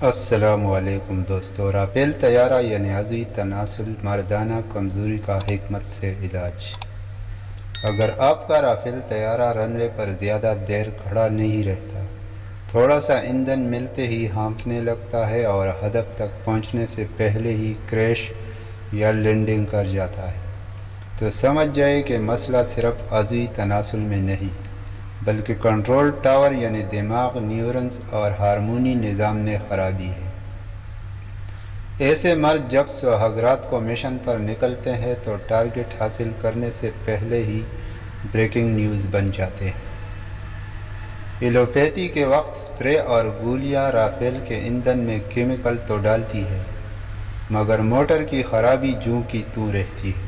السلام علیکم دوستو، رافیل طیارہ یعنی عضوی تناسل مردانہ کمزوری کا حکمت سے علاج۔ اگر آپ کا رافیل طیارہ رن وے پر زیادہ دیر کھڑا نہیں رہتا، تھوڑا سا ایندھن ملتے ہی ہانپنے لگتا ہے اور ہدف تک پہنچنے سے پہلے ہی کریش یا لینڈنگ کر جاتا ہے، تو سمجھ جائے کہ مسئلہ صرف عضوی تناسل میں نہیں بلکہ کنٹرول ٹاور یعنی دماغ، نیورنز اور ہارمونی نظام میں خرابی ہے۔ ایسے مرد جب سہاگرات کو مشن پر نکلتے ہیں تو ٹارگٹ حاصل کرنے سے پہلے ہی بریکنگ نیوز بن جاتے ہیں۔ ایلوپیتھی کے وقت سپرے اور گولیاں رافیل کے ایندھن میں کیمیکل تو ڈالتی ہے، مگر موٹر کی خرابی جوں کی توں رہتی ہے۔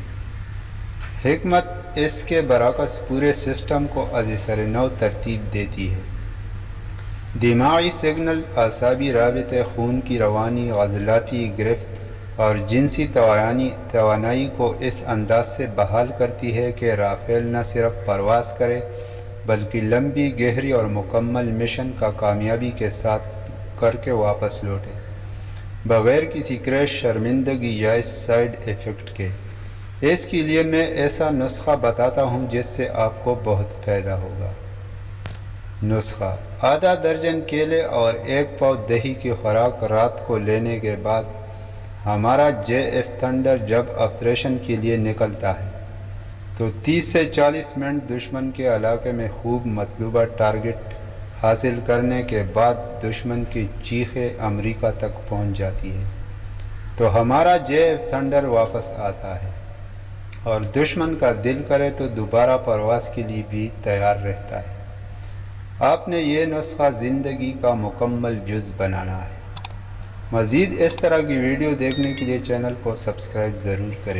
حکمت اس کے برعکس پورے سسٹم کو از سر نو ترتیب دیتی ہے۔ دماغی سگنل، اعصابی رابطے، خون کی روانی، عضلاتی گرفت اور جنسی توانائی کو اس انداز سے بحال کرتی ہے کہ رافیل نہ صرف پرواز کرے بلکہ لمبی، گہری اور مکمل مشن کا کامیابی کے ساتھ کر کے واپس لوٹے، بغیر کسی کریش، شرمندگی یا سائیڈ ایفیکٹ کے۔ اس کے لیے میں ایسا نسخہ بتاتا ہوں جس سے آپ کو بہت فائدہ ہوگا۔ نسخہ: آدھا درجن کیلے اور 1 پاؤ دہی کی خوراک رات کو لینے کے بعد ہمارا JF تھنڈر جب آپریشن کے لیے نکلتا ہے تو 30 سے 40 منٹ دشمن کے علاقے میں خوب مطلوبہ ٹارگٹ حاصل کرنے کے بعد دشمن کی چیخیں امریکہ تک پہنچ جاتی ہے تو ہمارا JF تھنڈر واپس آتا ہے اور دشمن کا دل کرے تو دوبارہ پرواز کے لیے بھی تیار رہتا ہے۔ آپ نے یہ نسخہ زندگی کا مکمل جز بنانا ہے۔ مزید اس طرح کی ویڈیو دیکھنے کے لیے چینل کو سبسکرائب ضرور کریں۔